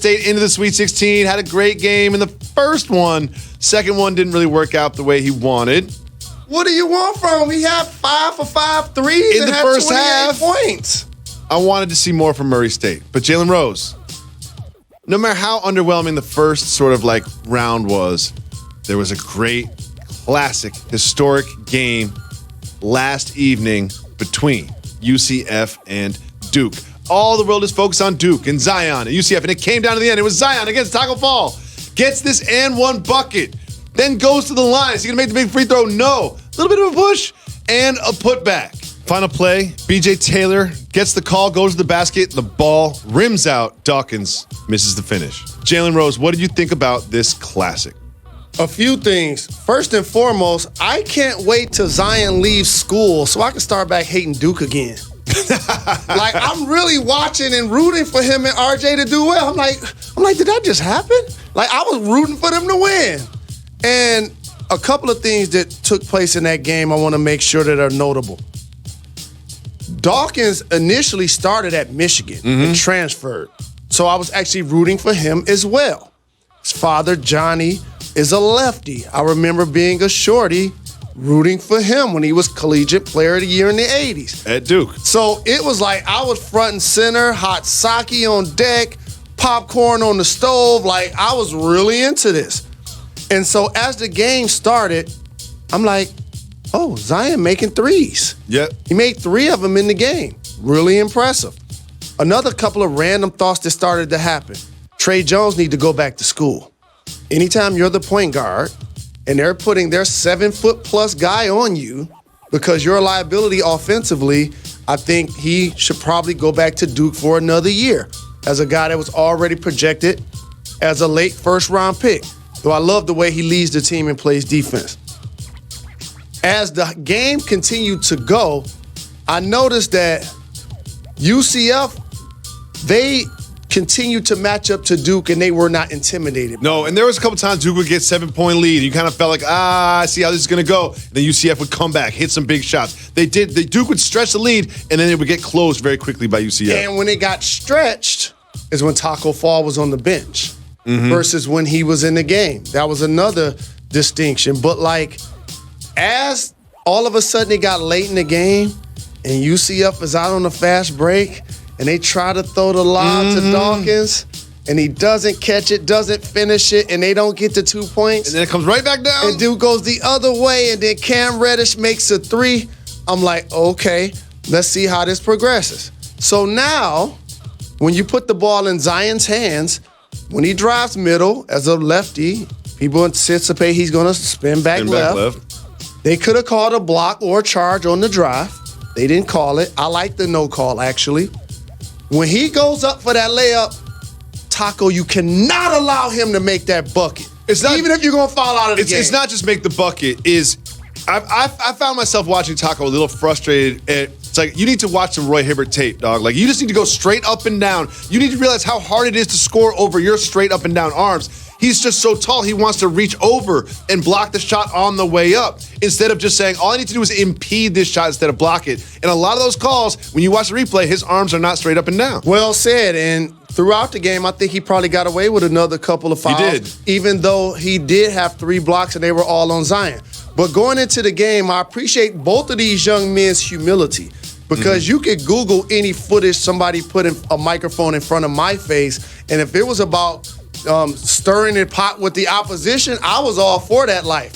State into the Sweet 16, had a great game in the first one. Second one didn't really work out the way he wanted. What do you want from him? He had 5 for 5 threes in and the had first 28 half. points. I wanted to see more from Murray State. But Jalen Rose, no matter how underwhelming the first sort of like round was, there was a great, classic, historic game last evening between UCF and Duke. All the world is focused on Duke and Zion and UCF, and it came down to the end. It was Zion against Taco Fall. Gets this and one bucket, then goes to the line. Is he going to make the big free throw? No. A little bit of a push and a putback. Final play, BJ Taylor gets the call, goes to the basket, the ball rims out. Dawkins misses the finish. Jalen Rose, what did you think about this classic? A few things. First and foremost, I can't wait till Zion leaves school so I can start back hating Duke again. Like, I'm really watching and rooting for him and RJ to do well. I'm like, did that just happen? Like, I was rooting for them to win. And a couple of things that took place in that game I want to make sure that are notable. Dawkins initially started at Michigan and transferred. So I was actually rooting for him as well. His father, Johnny, is a lefty. I remember being a shorty rooting for him when he was Collegiate Player of the Year in the 80s. At Duke. So it was like I was front and center, hot sake on deck, popcorn on the stove. Like, I was really into this. And so as the game started, I'm like, oh, Zion making threes. Yep. He made 3 of them in the game. Really impressive. Another couple of random thoughts that started to happen. Trey Jones need to go back to school. Anytime you're the point guard and they're putting their 7-foot-plus guy on you because you're a liability offensively, I think he should probably go back to Duke for another year as a guy that was already projected as a late first-round pick. Though I love the way he leads the team and plays defense. As the game continued to go, I noticed that UCF, they continued to match up to Duke, and they were not intimidated. No, and there was a couple times Duke would get 7-point lead, and you kind of felt like, I see how this is going to go. Then UCF would come back, hit some big shots. Duke would stretch the lead, and then it would get closed very quickly by UCF. And when it got stretched is when Taco Fall was on the bench versus when he was in the game. That was another distinction. But, like, as all of a sudden it got late in the game and UCF is out on a fast break and they try to throw the lob to Dawkins and he doesn't catch it, doesn't finish it, and they don't get the 2 points. And then it comes right back down. And Duke goes the other way, and then Cam Reddish makes a 3. I'm like, okay, let's see how this progresses. So now, when you put the ball in Zion's hands, when he drives middle as a lefty, people anticipate he's going to spin back left. They could have called a block or a charge on the drive. They didn't call it. I like the no call, actually. When he goes up for that layup, Taco, you cannot allow him to make that bucket. It's not, even if you're going to fall out of the game. It's not just make the bucket. I found myself watching Taco a little frustrated. It's like, you need to watch some Roy Hibbert tape, dog. Like, you just need to go straight up and down. You need to realize how hard it is to score over your straight up and down arms. He's just so tall, he wants to reach over and block the shot on the way up instead of just saying, all I need to do is impede this shot instead of block it. And a lot of those calls, when you watch the replay, his arms are not straight up and down. Well said. And throughout the game, I think he probably got away with another couple of fouls. He did. Even though he did have 3 blocks and they were all on Zion. But going into the game, I appreciate both of these young men's humility. Because you could Google any footage somebody put a microphone in front of my face, and if it was about stirring the pot with the opposition, I was all for that life.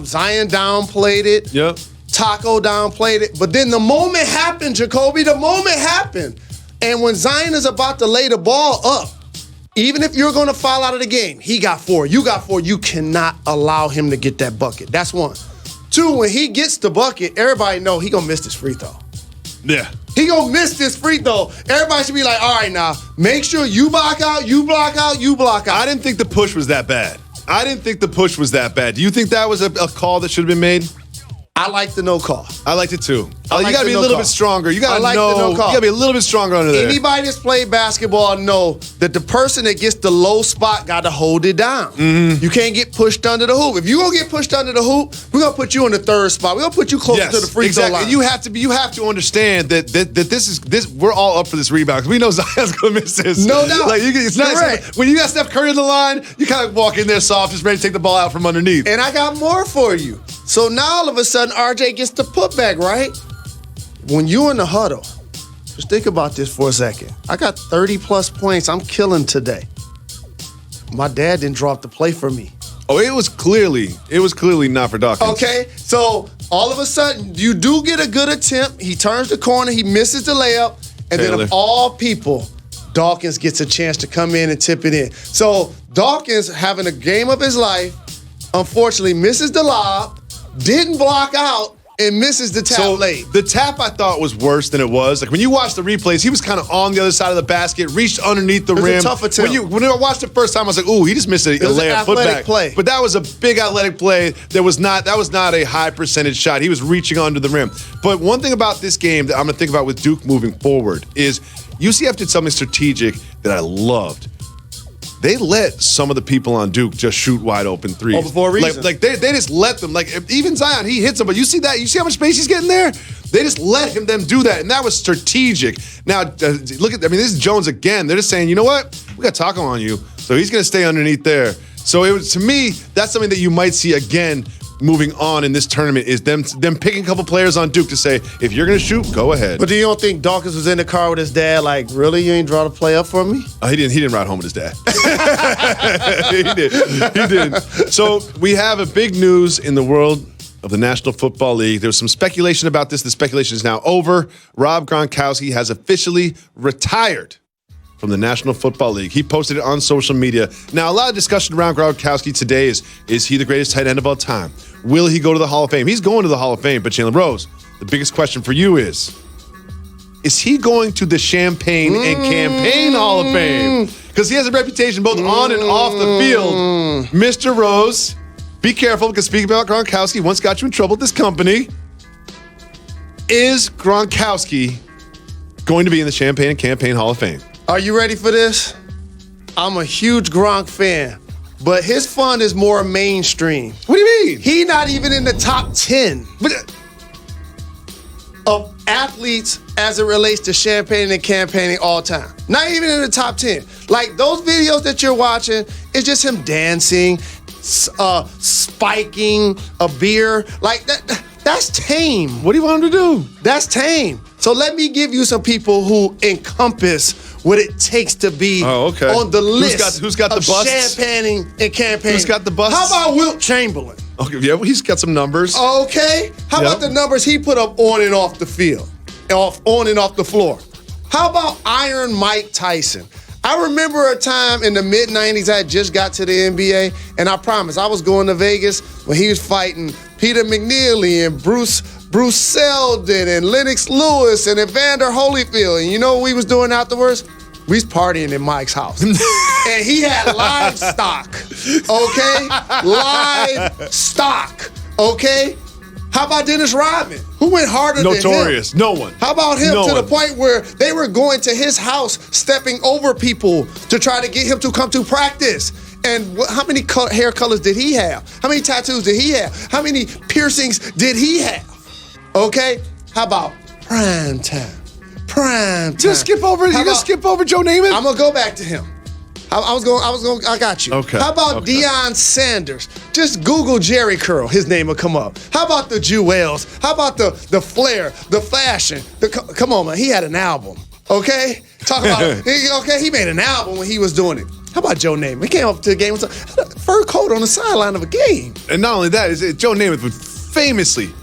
Zion downplayed it. Yep. Taco downplayed it. But then the moment happened, Jacoby. The moment happened. And when Zion is about to lay the ball up, even if you're going to fall out of the game, he got 4, you got 4, you cannot allow him to get that bucket. That's 1. 2, when he gets the bucket, everybody know he going to miss this free throw. Yeah. He gonna miss this free throw. Everybody should be like, all right, now, make sure you block out, you block out, you block out. I didn't think the push was that bad. Do you think that was a call that should have been made? I like the no call. I liked it too. I You like got to the be a no little call. bit stronger. You got I to like the know. no call. You got to be a little bit stronger under there. Anybody that's played basketball know that the person that gets the low spot got to hold it down. Mm-hmm. You can't get pushed under the hoop. If you gonna get pushed under the hoop, we're gonna put you in the third spot. We're gonna put you closer to the free throw line. You have to understand that this. We're all up for this rebound because we know Zion's gonna miss this. No doubt. It's not when you got Steph Curry on the line. You kind of walk in there soft, just ready to take the ball out from underneath. And I got more for you. So now all of a sudden, RJ gets the putback, right? When you in the huddle, just think about this for a second. I got 30-plus points. I'm killing today. My dad didn't drop the play for me. Oh, it was clearly not for Dawkins. Okay, so all of a sudden, you do get a good attempt. He turns the corner. He misses the layup. And then of all people, Dawkins gets a chance to come in and tip it in. So Dawkins, having a game of his life, unfortunately misses the lob, didn't block out, and misses the tap late. The tap I thought was worse than it was. Like when you watch the replays, he was kind of on the other side of the basket, reached underneath the rim. It was a tough attempt. When I watched it first time, I was like, "Ooh, he just missed a layup putback." Play. But that was a big athletic play. That was not a high percentage shot. He was reaching under the rim. But one thing about this game that I'm going to think about with Duke moving forward is UCF did something strategic that I loved. They let some of the people on Duke just shoot wide open threes. Oh, for a reason. Like they just let them. Like even Zion, he hits them, but you see that? You see how much space he's getting there? They just let them do that, and that was this is Jones again. They're just saying, you know what? We got Taco on you, so he's going to stay underneath there. So it was, to me, that's something that you might see again moving on in this tournament is them picking a couple players on Duke to say, if you're going to shoot, go ahead. But do you don't think Dawkins was in the car with his dad like, really, you ain't draw the play up for me? He didn't ride home with his dad. He did. So we have a big news in the world of the National Football League. There was some speculation about this. The speculation is now over. Rob Gronkowski has officially retired from the National Football League. He posted it on social media. Now, a lot of discussion around Gronkowski today is he the greatest tight end of all time? Will he go to the Hall of Fame? He's going to the Hall of Fame, but Jalen Rose, the biggest question for you is he going to the Champagne and Campaign Hall of Fame? Because he has a reputation both on and off the field. Mr. Rose, be careful, because speaking about Gronkowski once got you in trouble with this company. Is Gronkowski going to be in the Champagne and Campaign Hall of Fame? Are you ready for this? I'm a huge Gronk fan, but his fun is more mainstream. What do you mean? He not even in the top 10 of athletes as it relates to Champagne and campaigning all time. Not even in the top 10. Like those videos that you're watching, it's just him dancing, spiking a beer. Like that's tame. What do you want him to do? That's tame. So let me give you some people who encompass what it takes to be on the list who's got the busts? Champagning and campaigning. Who's got the busts? How about Wilt Chamberlain? Okay, yeah, well, he's got some numbers. Okay. How about the numbers he put up on and off the field, on and off the floor? How about Iron Mike Tyson? I remember a time in the mid-'90s I had just got to the NBA, and I promise I was going to Vegas when he was fighting Peter McNeely and Bruce Seldon and Lennox Lewis and Evander Holyfield. And you know what we was doing afterwards? We was partying in Mike's house. And he had livestock, okay? Livestock, okay? How about Dennis Rodman? Who went harder than him? Notorious. No one. How about him the point where they were going to his house, stepping over people to try to get him to come to practice? And how many hair colors did he have? How many tattoos did he have? How many piercings did he have? Okay? How about prime time? Prime time. You skip over Joe Namath? I'm gonna go back to him. I got you. Okay. How about Deion Sanders? Just Google Jerry Curl. His name will come up. How about the Jewels? How about the flair, the fashion? Come on, man. He had an album. Okay? Talk about it. He made an album when he was doing it. How about Joe Namath? He came up to the game with a fur coat on the sideline of a game. And not only that, Joe Namath would famously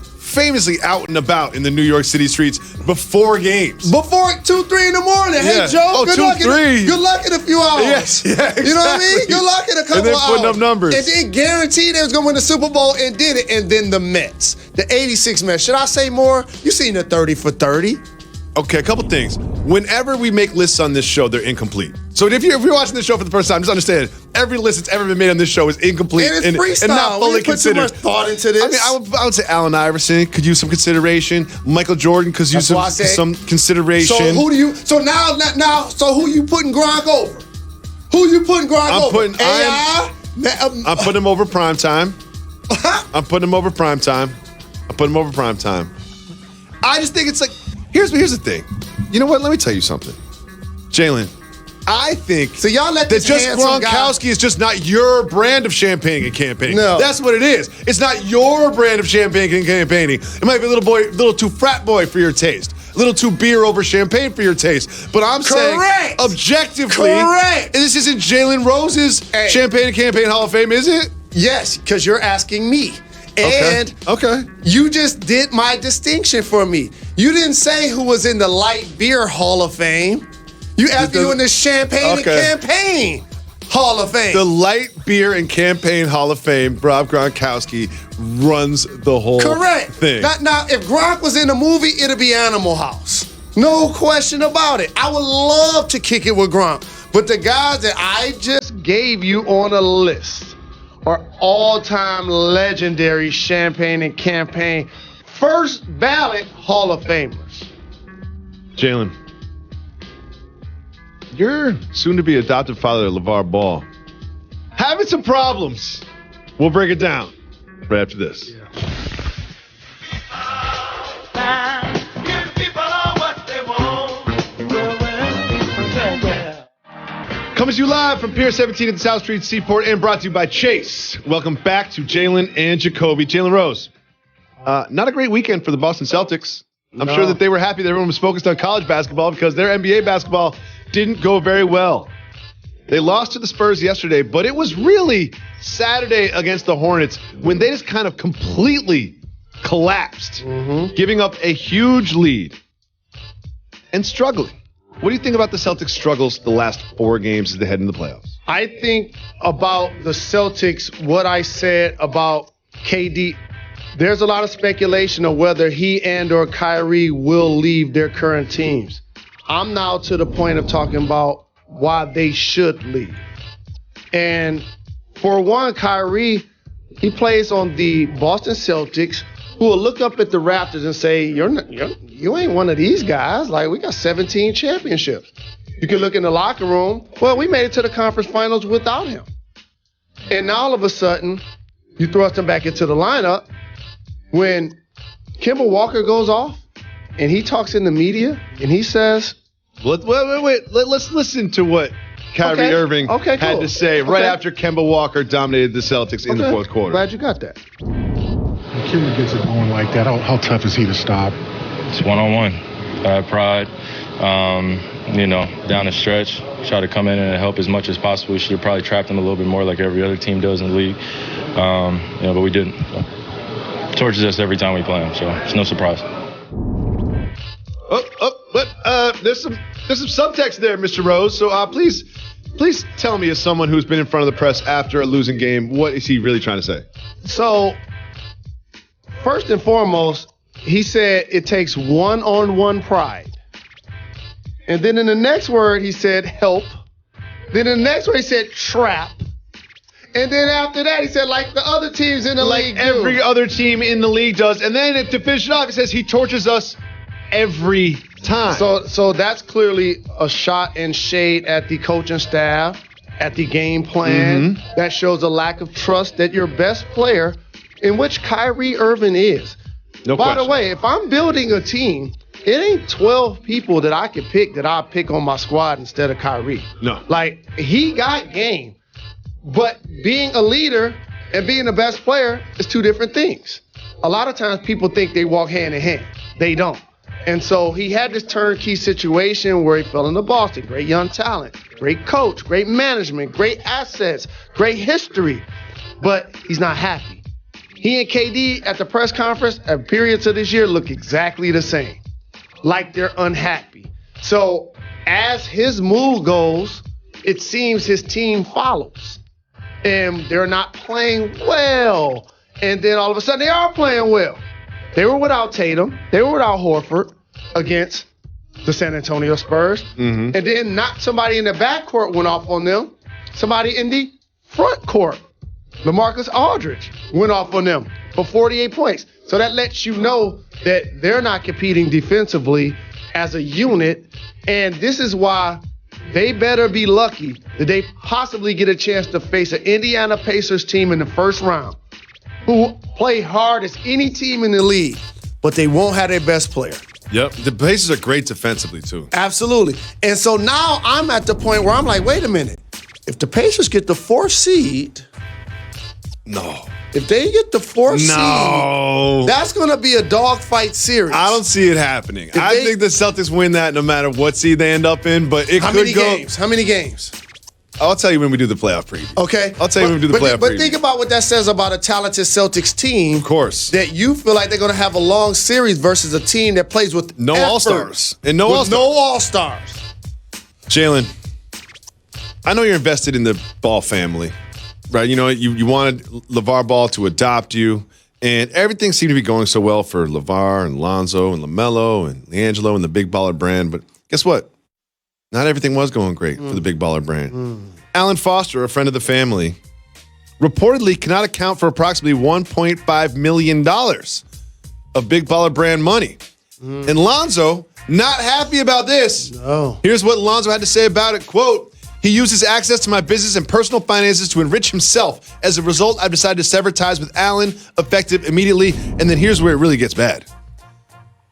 out and about in the New York City streets before games. Before 2, 3 in the morning. Yeah. Hey, Joe, good luck 3. Good luck in a few hours. Yes, yeah, exactly. You know what I mean? Good luck in a couple of hours. And then putting hours. up numbers. And then guaranteed they was going to win the Super Bowl and did it. And then the Mets, the 86 Mets. Should I say more? You seen the 30 for 30. Okay, a couple things. Whenever we make lists on this show, they're incomplete. So if you're watching this show for the first time, just understand every list that's ever been made on this show is incomplete and it's freestyle. not fully considered. Put too much thought into this. I mean, I would say Allen Iverson could use some consideration. Michael Jordan could use some consideration. So who you putting Gronk over? Who you putting Gronk over? I'm putting him over primetime. I'm putting him over primetime. I just think it's like, here's the thing. You know what? Let me tell you something. Jalen, I think so y'all let that this just Gronkowski is just not your brand of champagne and campaigning. No. That's what it is. It's not your brand of champagne and campaigning. It might be a little too frat boy for your taste. A little too beer over champagne for your taste. But I'm saying objectively, this isn't Jalen Rose's Champagne and Campaign Hall of Fame, is it? Yes, because you're asking me. And you just did my distinction for me. You didn't say who was in the light beer Hall of Fame. You asked me who in the Champagne and Campaign Hall of Fame. The light beer and campaign Hall of Fame, Rob Gronkowski runs the whole thing. Now, if Gronk was in the movie, it'd be Animal House. No question about it. I would love to kick it with Gronk. But the guys that I just gave you on a list are all-time legendary Champagne and Campaign first ballot Hall of Famers. Jalen, your soon-to-be adopted father, LeVar Ball, having some problems. We'll break it down right after this. Coming to you live from Pier 17 at the South Street Seaport and brought to you by Chase. Welcome back to Jalen and Jacoby. Jalen Rose, not a great weekend for the Boston Celtics. I'm sure that they were happy that everyone was focused on college basketball because their NBA basketball didn't go very well. They lost to the Spurs yesterday, but it was really Saturday against the Hornets when they just kind of completely collapsed, giving up a huge lead and struggling. What do you think about the Celtics' struggles the last 4 games as they head into the playoffs? I think about the Celtics, what I said about KD. There's a lot of speculation of whether he and or Kyrie will leave their current teams. I'm now to the point of talking about why they should leave. And for one, Kyrie, he plays on the Boston Celtics, who will look up at the Raptors and say, you ain't one of these guys. Like, we got 17 championships. You can look in the locker room. Well, we made it to the conference finals without him. And now all of a sudden, you thrust him back into the lineup when Kemba Walker goes off and he talks in the media and he says, wait. Let's listen to what Kyrie Irving had to say right after Kemba Walker dominated the Celtics in the fourth quarter. Glad you got that. When Kemba gets it going like that, how tough is he to stop? It's one-on-one. I have pride. Down the stretch, try to come in and help as much as possible. We should have probably trapped him a little bit more like every other team does in the league. But we didn't. So. Torches us every time we play him, so it's no surprise. There's some subtext there, Mr. Rose. So please tell me, as someone who's been in front of the press after a losing game, what is he really trying to say? So, first and foremost, he said it takes one-on-one pride. And then in the next word, he said help. Then in the next word, he said trap. And then after that, he said like the other teams in the league do. Every other team in the league does. And then to finish it off, he says he torches us every time. So that's clearly a shot and shade at the coaching staff, at the game plan. That shows a lack of trust that your best player, in which Kyrie Irving is. By the way, if I'm building a team, it ain't 12 people that I can pick that I'll pick on my squad instead of Kyrie. No. Like, he got game. But being a leader and being the best player is two different things. A lot of times people think they walk hand in hand. They don't. And so he had this turnkey situation where he fell into Boston. Great young talent, great coach, great management, great assets, great history. But he's not happy. He and KD at the press conference at periods of this year look exactly the same. Like they're unhappy. So as his mood goes, it seems his team follows. And they're not playing well. And then all of a sudden they are playing well. They were without Tatum. They were without Horford against the San Antonio Spurs. Mm-hmm. And then not somebody in the backcourt went off on them. Somebody in the front court, LaMarcus Aldridge, went off on them for 48 points. So that lets you know that they're not competing defensively as a unit. And this is why they better be lucky that they possibly get a chance to face an Indiana Pacers team in the first round who play hard as any team in the league, but they won't have their best player. Yep. The Pacers are great defensively, too. Absolutely. And so now I'm at the point where I'm like, wait a minute. If the Pacers get the 4th seed, no. If they get the 4th No. seed, that's going to be a dogfight series. I don't see it happening. I think the Celtics win that no matter what seed they end up in, but it How could many go. games? How many games? I'll tell you when we do the playoff preview. Okay. I'll tell you when we do the playoff preview. But think about what that says about a talented Celtics team. Of course. That you feel like they're going to have a long series versus a team that plays with No effort, All-Stars. And no with All-Stars. No All-Stars. Jalen, I know you're invested in the Ball family, right? You know, you wanted LeVar Ball to adopt you, and everything seemed to be going so well for LeVar and Lonzo and LaMelo and LiAngelo and the Big Baller brand. But guess what? Not everything was going great for the Big Baller brand. Alan Foster, a friend of the family, reportedly cannot account for approximately $1.5 million of Big Baller brand money. And Lonzo, not happy about this. No. Here's what Lonzo had to say about it. Quote, "He uses access to my business and personal finances to enrich himself. As a result, I've decided to sever ties with Alan, effective immediately." And then here's where it really gets bad.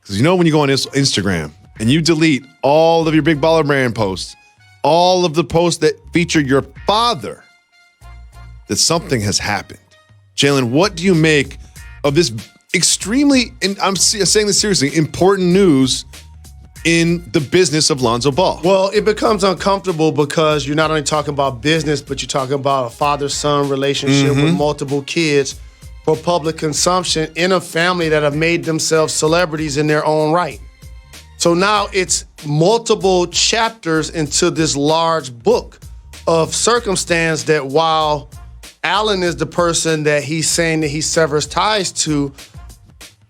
Because you know when you go on Instagram and you delete all of your Big Baller brand posts, all of the posts that feature your father, that something has happened. Jalen, what do you make of this extremely, and I'm saying this seriously, important news in the business of Lonzo Ball? Well, it becomes uncomfortable because you're not only talking about business, but you're talking about a father-son relationship with multiple kids for public consumption in a family that have made themselves celebrities in their own right. So now it's multiple chapters into this large book of circumstance that while Allen is the person that he's saying that he severs ties to,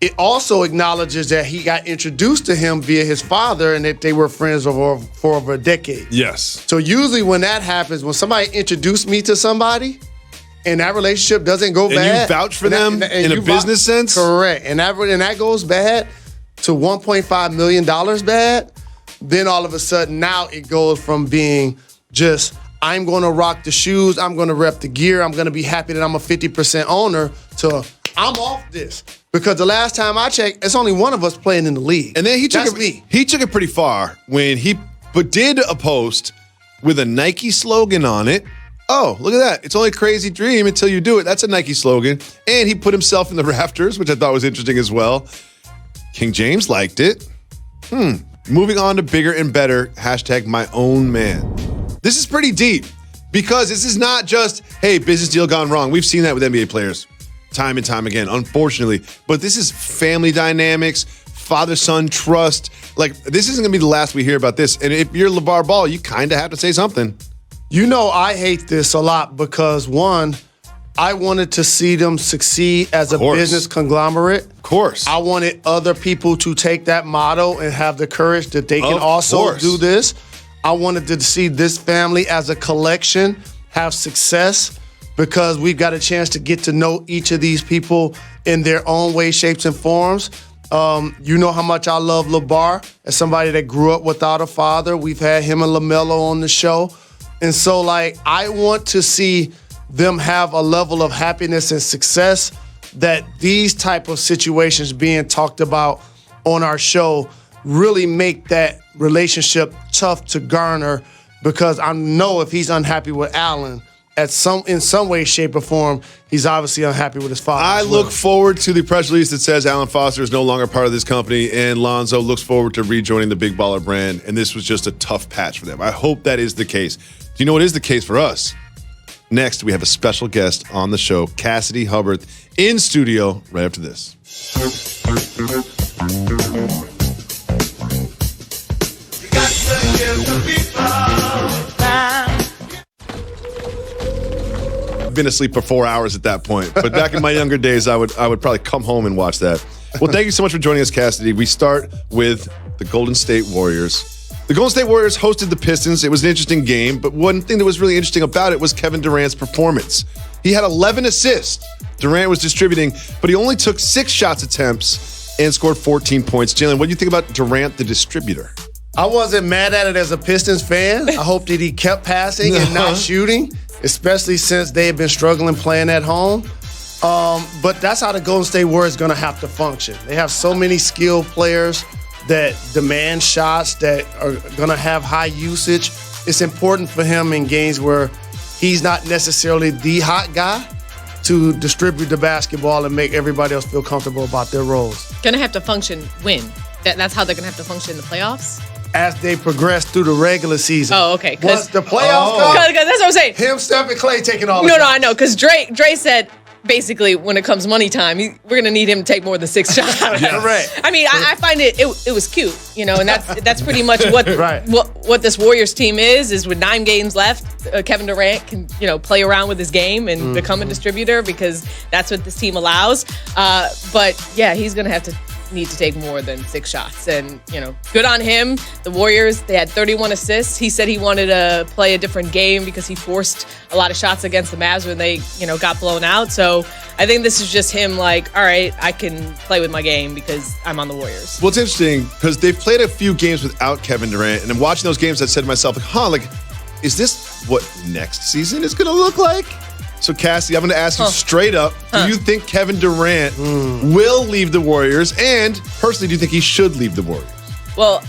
it also acknowledges that he got introduced to him via his father and that they were friends for over a decade. Yes. So usually when that happens, when somebody introduced me to somebody and that relationship doesn't go bad. And you vouch for them in a business sense? Correct. And that goes bad to $1.5 million bad, then all of a sudden now it goes from being just, I'm going to rock the shoes, I'm going to rep the gear, I'm going to be happy that I'm a 50% owner, to I'm off this. Because the last time I checked, it's only one of us playing in the league. And then he took it pretty far when he did a post with a Nike slogan on it. Oh, look at that. It's only a crazy dream until you do it. That's a Nike slogan. And he put himself in the rafters, which I thought was interesting as well. King James liked it. Moving on to bigger and better, hashtag my own man. This is pretty deep because this is not just, hey, business deal gone wrong. We've seen that with NBA players time and time again, unfortunately. But this is family dynamics, father-son trust. Like, this isn't going to be the last we hear about this. And if you're LeVar Ball, you kind of have to say something. You know, I hate this a lot because, one, I wanted to see them succeed as a business conglomerate. Of course. I wanted other people to take that motto and have the courage that they can also do this. I wanted to see this family as a collection have success because we've got a chance to get to know each of these people in their own way, shapes, and forms. You know how much I love LeVar as somebody that grew up without a father. We've had him and LaMelo on the show. And so, I want to see them have a level of happiness and success that these type of situations being talked about on our show really make that relationship tough to garner, because I know if he's unhappy with Allen in some way, shape, or form, he's obviously unhappy with his father. I look forward to the press release that says Alan Foster is no longer part of this company and Lonzo looks forward to rejoining the Big Baller brand, and this was just a tough patch for them. I hope that is the case. Do you know what is the case for us? Next, we have a special guest on the show, Cassidy Hubbard, in studio right after this. I've been asleep for 4 hours at that point, but back in my younger days, I would probably come home and watch that. Well, thank you so much for joining us, Cassidy. We start with the Golden State Warriors. The Golden State Warriors hosted the Pistons. It was an interesting game, but one thing that was really interesting about it was Kevin Durant's performance. He had 11 assists. Durant was distributing, but he only took 6 shots attempts and scored 14 points. Jalen, what do you think about Durant, the distributor? I wasn't mad at it as a Pistons fan. I hope that he kept passing and not shooting, especially since they have been struggling playing at home. But that's how the Golden State Warriors going to have to function. They have so many skilled players that demand shots that are going to have high usage. It's important for him in games where he's not necessarily the hot guy to distribute the basketball and make everybody else feel comfortable about their roles. Going to have to function when? That's how they're going to have to function in the playoffs? As they progress through the regular season. Oh, okay. Once the playoffs come, because that's what I'm saying. him, Steph, and Clay taking all the No, shots. I know. Because Dre said, basically, when it comes money time, we're going to need him to take more than 6 shots. Correct. I mean, I find it was cute, and that's pretty much what Right. what this Warriors team is with 9 games left. Kevin Durant can play around with his game and become a distributor because that's what this team allows. But yeah, he's going to have to need to take more than 6 shots, and good on him. The Warriors, they had 31 assists. He said he wanted to play a different game because he forced a lot of shots against the Mavs when they got blown out. So I think this is just him like, all right, I can play with my game because I'm on the Warriors. Well, it's interesting because they've played a few games without Kevin Durant, and I'm watching those games. I said to myself, is this what next season is going to look like? So, Cassie, I'm going to ask you straight up, do you think Kevin Durant will leave the Warriors? And personally, do you think he should leave the Warriors? Well,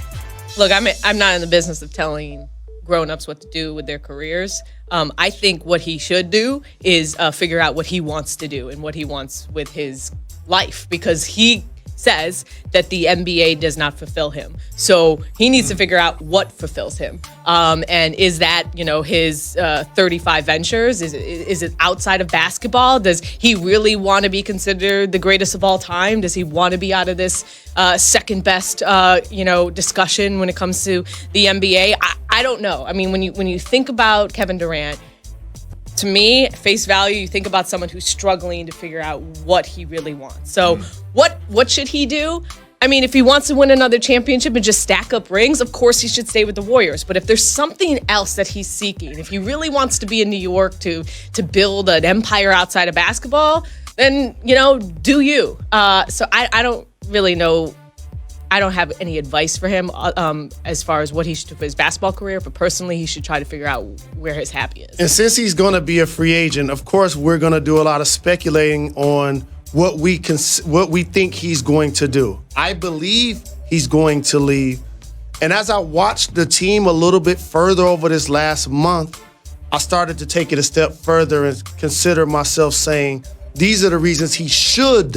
look, I'm not in the business of telling grown-ups what to do with their careers. I think what he should do is figure out what he wants to do and what he wants with his life, because he says that the NBA does not fulfill him. So he needs to figure out what fulfills him. And is that, his 35 ventures? Is it outside of basketball? Does he really want to be considered the greatest of all time? Does he want to be out of this second best, discussion when it comes to the NBA? I don't know. I mean, when you think about Kevin Durant, to me, face value, you think about someone who's struggling to figure out what he really wants. So what should he do? I mean, if he wants to win another championship and just stack up rings, of course he should stay with the Warriors. But if there's something else that he's seeking, if he really wants to be in New York to build an empire outside of basketball, then, do you. So I don't really know. I don't have any advice for him as far as what he should do for his basketball career, but personally, he should try to figure out where his happy is. And since he's going to be a free agent, of course, we're going to do a lot of speculating on what we think he's going to do. I believe he's going to leave. And as I watched the team a little bit further over this last month, I started to take it a step further and consider myself saying, these are the reasons he should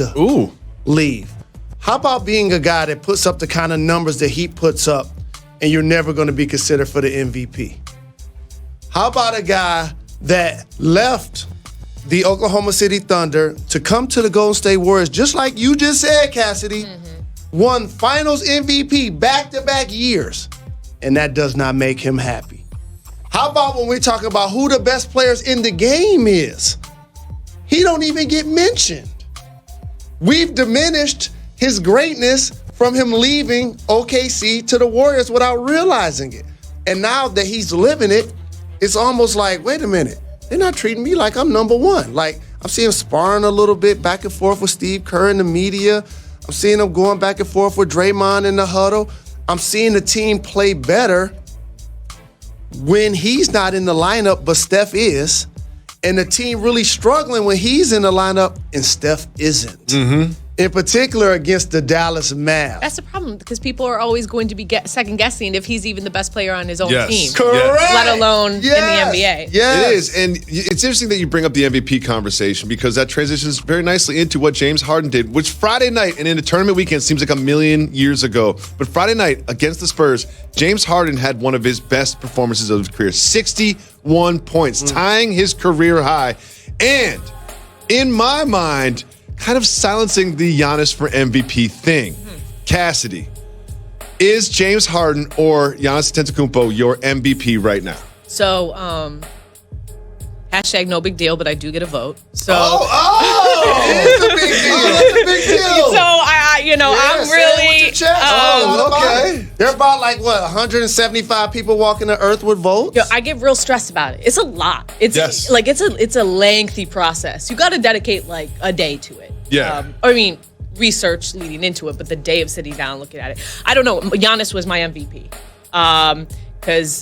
leave. How about being a guy that puts up the kind of numbers that he puts up and you're never going to be considered for the MVP? How about a guy that left the Oklahoma City Thunder to come to the Golden State Warriors, just like you just said, Cassidy, won finals MVP back-to-back years, and that does not make him happy? How about when we talk about who the best players in the game is? He don't even get mentioned. We've diminished his greatness from him leaving OKC to the Warriors without realizing it. And now that he's living it, it's almost like, wait a minute, they're not treating me like I'm number one. Like, I'm seeing him sparring a little bit back and forth with Steve Kerr in the media. I'm seeing him going back and forth with Draymond in the huddle. I'm seeing the team play better when he's not in the lineup, but Steph is. And the team really struggling when he's in the lineup and Steph isn't. In particular against the Dallas Mavs. That's the problem, because people are always going to be second guessing if he's even the best player on his own team. Correct. Let alone in the NBA. Yes. It is. And it's interesting that you bring up the MVP conversation, because that transitions very nicely into what James Harden did, which Friday night and in a tournament weekend seems like a million years ago. But Friday night against the Spurs, James Harden had one of his best performances of his career, 61 points, tying his career high. And in my mind, kind of silencing the Giannis for MVP thing. Cassidy, is James Harden or Giannis Antetokounmpo your MVP right now? So, hashtag no big deal, but I do get a vote. So, It's a big deal. It's a big deal. So I'm really. Okay. There are about 175 people walking the earth with votes. I get real stressed about it. It's a lot. It's it's a lengthy process. You got to dedicate a day to it. Yeah. Research leading into it, but the day of sitting down looking at it. I don't know. Giannis was my MVP.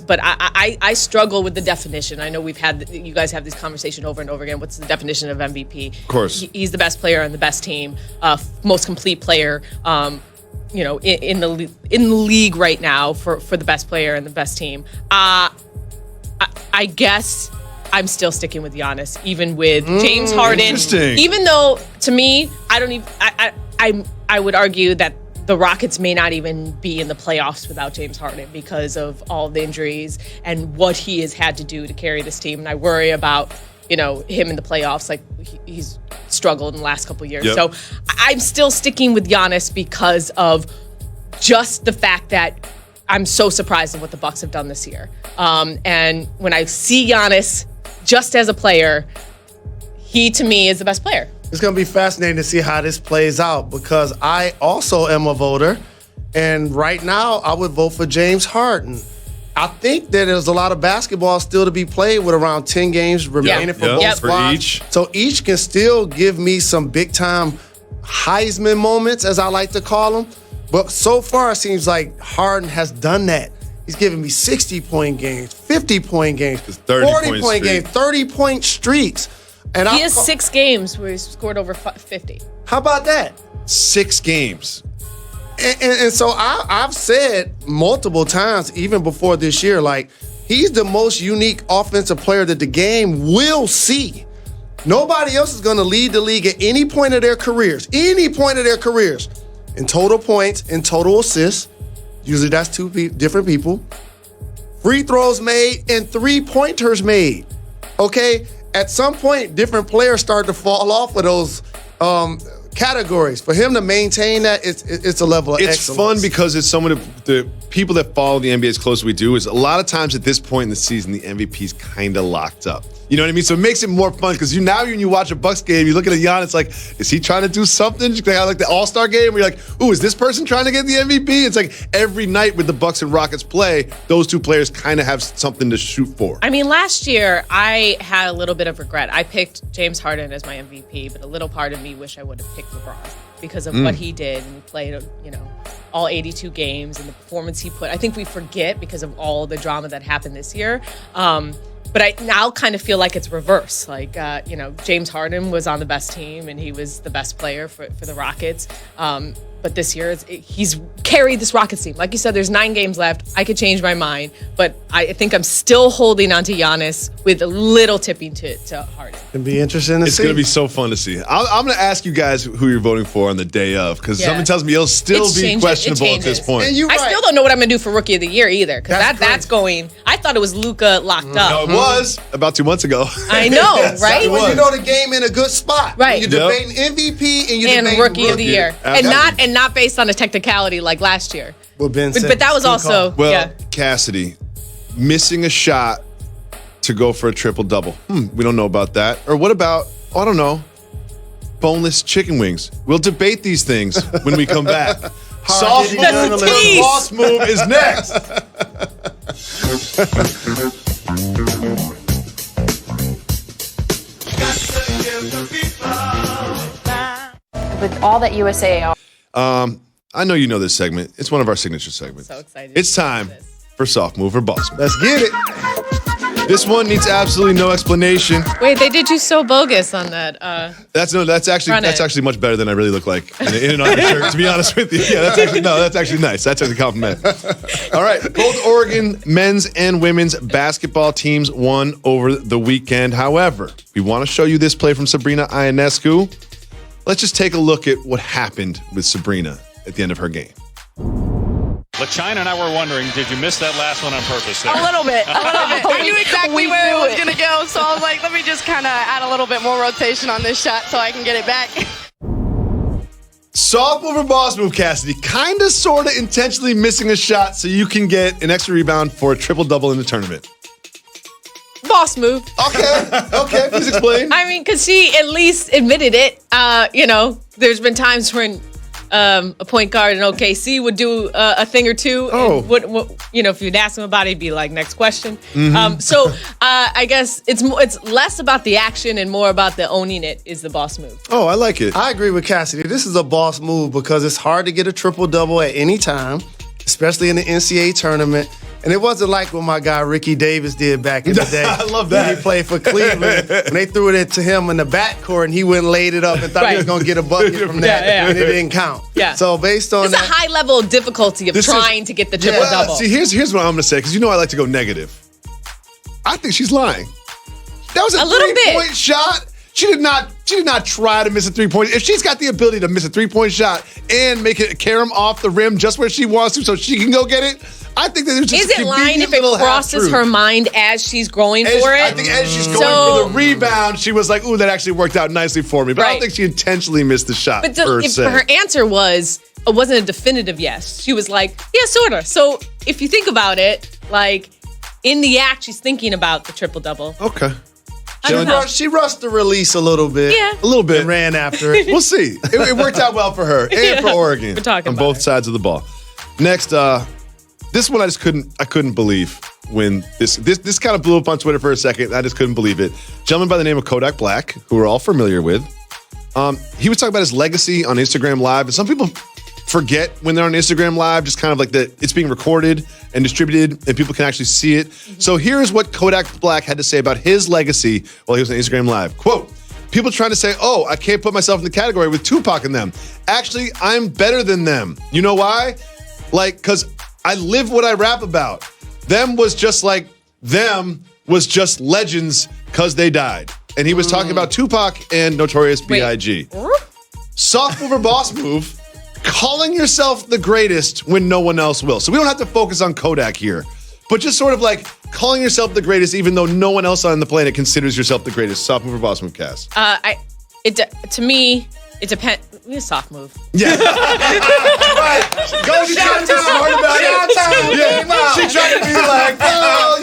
But I struggle with the definition. I know you guys have this conversation over and over again. What's the definition of MVP? Of course. He's the best player on the best team, most complete player, in the league right now for the best player and the best team. I guess I'm still sticking with Giannis, even with James Harden. Interesting. Even though, to me, I would argue that the Rockets may not even be in the playoffs without James Harden because of all the injuries and what he has had to do to carry this team. And I worry about, him in the playoffs. He's struggled in the last couple of years. Yep. So I'm still sticking with Giannis because of just the fact that I'm so surprised at what the Bucks have done this year. And when I see Giannis just as a player, he, to me, is the best player. It's going to be fascinating to see how this plays out because I also am a voter. And right now, I would vote for James Harden. I think that there's a lot of basketball still to be played with around 10 games remaining for both squads. Each. So each can still give me some big-time Heisman moments, as I like to call them. But so far, it seems like Harden has done that. He's giving me 60-point games, 50-point games, 40-point games, 30-point streaks. And he has 6 games where he's scored over 50. How about that? 6 games. And so I've said multiple times, even before this year, he's the most unique offensive player that the game will see. Nobody else is going to lead the league at any point of their careers. In total points, in total assists. Usually that's 2 different people. Free throws made and 3-pointers made. Okay? At some point, different players start to fall off of those categories. For him to maintain that, it's a level of excellence. It's fun because it's someone the people that follow the NBA as close as we do is a lot of times at this point in the season, the MVP's kind of locked up. You know what I mean? So it makes it more fun because when you watch a Bucks game, you look at a Giannis is he trying to do something? Like the All-Star game where you're like, ooh, is this person trying to get the MVP? It's like every night with the Bucks and Rockets play, those 2 players kind of have something to shoot for. Last year, I had a little bit of regret. I picked James Harden as my MVP, but a little part of me wish I would have picked LeBron because of what he did and he played, all 82 games and the performance he put. I think we forget because of all the drama that happened this year. But I now kind of feel like it's reverse. James Harden was on the best team and he was the best player for the Rockets. But this year, he's carried this Rockets team. Like you said, there's 9 games left. I could change my mind, but I think I'm still holding on to Giannis with a little tipping to Harden. It'll be interesting to see. It's going to be so fun to see. I'm going to ask you guys who you're voting for on the day of because something tells me it'll still be questionable at this point. And I still don't know what I'm going to do for Rookie of the Year either because that's going. I thought it was Luka locked up. No, it was about 2 months ago. I know, right? When you know the game in a good spot. Right. When you're debating MVP and you're debating Rookie of the Year. Absolutely. And not based on a technicality like last year. What Ben said. But that was also Cassidy missing a shot to go for a triple-double. We don't know about that. Or what about, I don't know, boneless chicken wings? We'll debate these things when we come back. Soft boss move is next. With all that USA I know you know this segment. It's one of our signature segments. So excited. It's time for Soft Move or Boss Move. Let's get it. This one needs absolutely no explanation. Wait, they did you so bogus on that. That's actually much better than I really look like in an undershirt, to be honest with you. Yeah, that's actually nice. That's a compliment. All right, both Oregon men's and women's basketball teams won over the weekend. However, we want to show you this play from Sabrina Ionescu. Let's just take a look at what happened with Sabrina at the end of her game. LaChina and I were wondering, did you miss that last one on purpose there? A little bit. I knew exactly where it was going to go, so I was like, let me just kind of add a little bit more rotation on this shot so I can get it back. Soft move or boss move, Cassidy. Kind of, sort of, intentionally missing a shot so you can get an extra rebound for a triple-double in the tournament. boss move. Okay, please explain. I mean, because she at least admitted it. There's been times when a point guard in OKC would do a thing or two. Oh. And if you'd ask him about it, he'd be like, next question. Mm-hmm. I guess it's less about the action and more about the owning it is the boss move. Oh, I like it. I agree with Cassidy. This is a boss move because it's hard to get a triple-double at any time, especially in the NCAA tournament. And it wasn't like what my guy Ricky Davis did back in the day. I love that. When he played for Cleveland. When they threw it to him in the backcourt and he went and laid it up and thought he was going to get a bucket from that. And it didn't count. Yeah. So based on It's a high level of difficulty of trying to get the triple-double. See, here's what I'm going to say, because I like to go negative. I think she's lying. That was a little bit. three-point shot. She did not try to miss a three-point. If she's got the ability to miss a three-point shot and make it carry him off the rim just where she wants to so she can go get it, I think that it's just Is it lying if it crosses her mind as she's going for it? I think as she's going for the rebound, she was like, ooh, that actually worked out nicely for me. But I don't think she intentionally missed the shot, But per se. her answer wasn't a definitive yes. She was like, yeah, sort of. So if you think about it, like in the act, she's thinking about the triple-double. Okay. She rushed the release a little bit. Yeah. A little bit. And ran after it. We'll see. It worked out well for her and for Oregon. We're talking on about both her. sides of the ball. Next, this one I couldn't believe when this kind of blew up on Twitter for a second. I just couldn't believe it. Gentleman by the name of Kodak Black, who we're all familiar with. He was talking about his legacy on Instagram Live, and some people forget when they're on Instagram Live, just kind of like it's being recorded and distributed and people can actually see it. So here's what Kodak Black had to say about his legacy while he was on Instagram Live. Quote, people trying to say, oh, I can't put myself in the category with Tupac and them. Actually, I'm better than them. You know why? Because I live what I rap about. Them was just legends because they died. And he was talking about Tupac and Notorious B.I.G. Soft move or boss move, calling yourself the greatest when no one else will. So we don't have to focus on Kodak here, but just sort of like calling yourself the greatest even though no one else on the planet considers yourself the greatest. Soft move or boss move, Cass? To me, it depends. A soft move. Yeah. Right. Go shout smart about it. Yeah. She tried to be like, oh,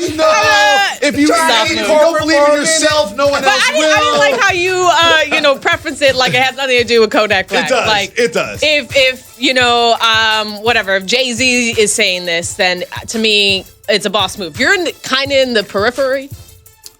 if you don't believe in yourself, no one else will. I didn't like how you preference it like it has nothing to do with Kodak Black. It does. Like, it does. If Jay-Z is saying this, then to me, it's a boss move. You're kind of in the peripheral.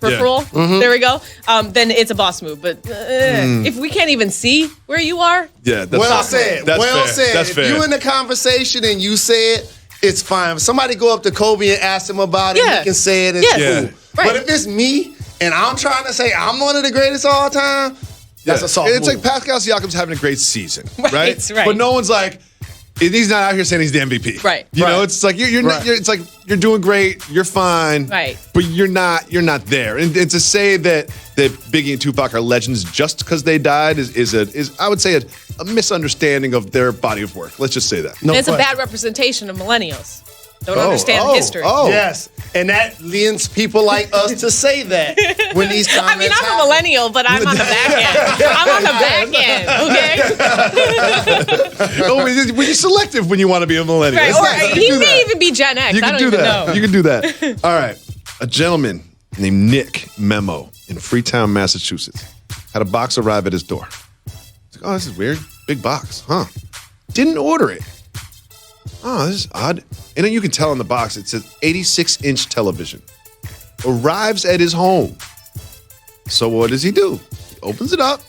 There we go. Then it's a boss move. But if we can't even see where you are, that's well said. That's well fair. said. That's if fair. you in the conversation and you say it, it's fine. If somebody go up to Kobe and ask him about it, he can say it. And it's cool. Right. But if it's me and I'm trying to say I'm one of the greatest of all time, that's a soft move. It's like Pascal Siakam's having a great season, right? Right. But no one's like, he's not out here saying he's the MVP. Right. You know, it's like it's like you're doing great, you're fine. Right. But you're not there. And to say that Biggie and Tupac are legends just because they died is I would say a misunderstanding of their body of work. Let's just say that. and it's a bad representation of millennials. Don't understand history. Yes. And that leads people like us to say that when these comments I mean, I'm a millennial, but I'm on the back end. I'm on the back end, okay? Oh, when you're selective when you want to be a millennial. Right. It's nice. He may even be Gen X. You I can don't do even that. know. You can do that. All right. A gentleman named Nick Memo in Freetown, Massachusetts, had a box arrive at his door. He's like, oh, this is weird. Big box, huh? Didn't order it. Oh, this is odd. And then you can tell on the box, it says 86-inch television. Arrives at his home. So what does he do? He opens it up,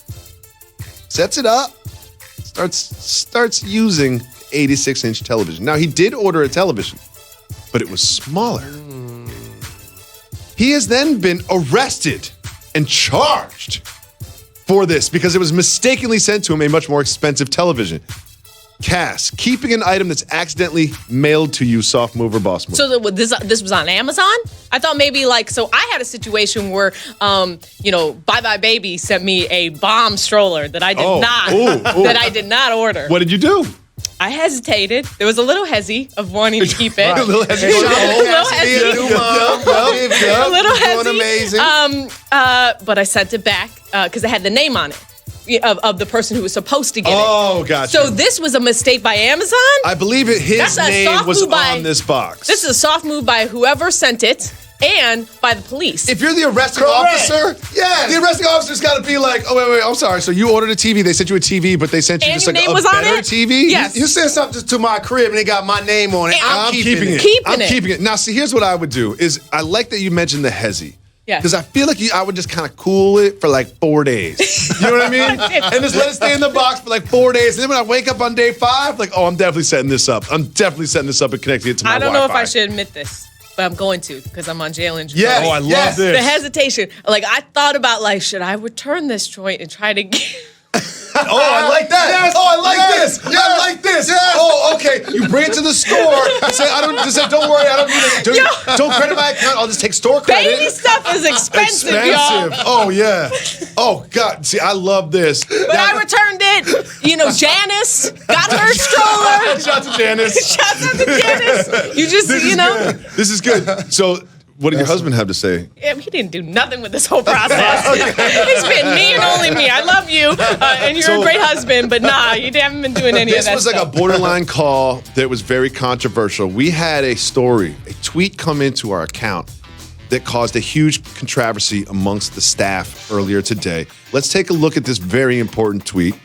sets it up, starts using 86-inch television. Now, he did order a television, but it was smaller. He has then been arrested and charged for this because it was mistakenly sent to him a much more expensive television. Cass, keeping an item that's accidentally mailed to you, soft move or boss move? So this was on Amazon? I thought maybe so I had a situation where, Bye Bye Baby sent me a bomb stroller that I did not order. What did you do? I hesitated. There was a little hezzy of wanting to keep it. A little hezzy. A little hezzy. Doing amazing. But I sent it back because it had the name on it. Of the person who was supposed to get it. Oh, gotcha. So this was a mistake by Amazon? I believe his name was on this box. This is a soft move by whoever sent it. and by the police. If you're the arresting officer, the arresting officer's got to be like, oh, wait, I'm sorry. So you ordered a TV. They sent you a TV, but they sent you And just your like name a was on better it? TV? Yes. You sent something to my crib and they got my name on it. And I'm keeping it. I'm keeping it. Now, see, here's what I would do is I like that you mentioned the hezzy. Yeah. Because I feel like I would just kind of cool it for like 4 days. You know what I mean? And just let it stay in the box for like 4 days. And then when I wake up on day 5, like, oh, I'm definitely setting this up. I'm definitely setting this up and connecting it to my I don't know if Wi-Fi. I should admit this, but I'm going to because I'm on Jalen Jacoby. Yes. Oh, I love this. The hesitation. Like, I thought about, like, should I return this joint and try to get... Oh, I like that. Yes. Oh, I like Yes. this. Yes. I like this. Yes. Oh, okay. You bring it to the store. Say, don't worry, I don't need it. Don't credit my account. I'll just take store credit. Baby stuff is expensive, y'all. Oh, yeah. Oh, God. See, I love this. But I returned it. You know, Janice got her stroller. Shout out to Janice. Shouts out to Janice. You just, This you is know. good. This is good. So, what did your husband have to say? Yeah, he didn't do nothing with this whole process. It's been me and only me. I love you, and you're a great husband, but nah, you haven't been doing any of This that was like a stuff. borderline call that was very controversial. We had a tweet come into our account that caused a huge controversy amongst the staff earlier today. Let's take a look at this very important tweet.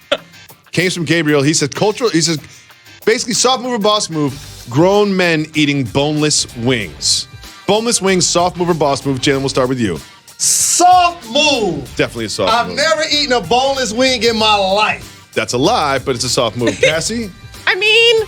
Came from Gabriel. He said, basically, soft move or boss move, grown men eating boneless wings. Boneless wings, soft move or boss move. Jalen, we'll start with you. Soft move. Definitely a soft I've move. never eaten a boneless wing in my life. That's a lie, but it's a soft move. Cassie? I mean,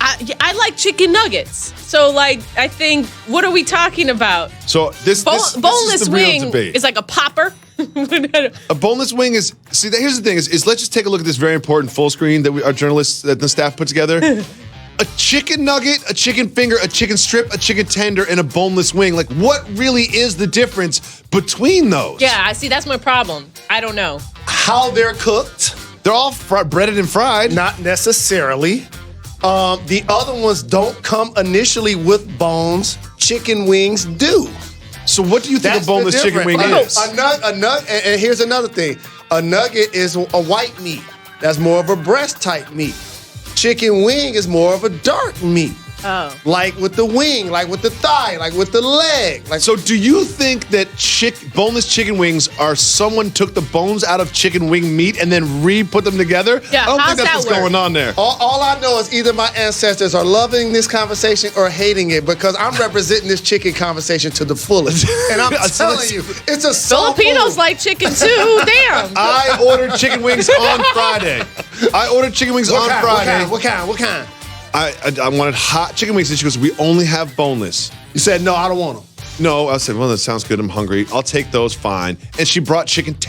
I like chicken nuggets. So, like, I think, what are we talking about? So this Boneless is the real wing debate. is like a popper. A boneless wing is, here's the thing, is let's just take a look at this very important full screen that our journalists, that the staff put together. A chicken nugget, a chicken finger, a chicken strip, a chicken tender, and a boneless wing. Like, what really is the difference between those? Yeah, I see. That's my problem. I don't know. How they're cooked? They're all breaded and fried. Not necessarily. The other ones don't come initially with bones. Chicken wings do. So what do you think That's a boneless the chicken wing difference. is? A nugget, and here's another thing. A nugget is a white meat. That's more of a breast type meat. Chicken wing is more of a dark meat. Oh. Like with the wing, like with the thigh, like with the leg. Like So do you think that boneless chicken wings are someone took the bones out of chicken wing meat and then re-put them together? Yeah, I don't how's think that's that what's work? going on there. all I know is either my ancestors are loving this conversation or hating it because I'm representing this chicken conversation to the fullest. And I'm So telling you, it's a soft Filipinos move. like chicken too. Damn. I ordered chicken wings on Friday. What kind? What kind? I wanted hot chicken wings, and she goes, we only have boneless. You said, no, I don't want them. No, I said, well, that sounds good. I'm hungry. I'll take those, fine. And she brought chicken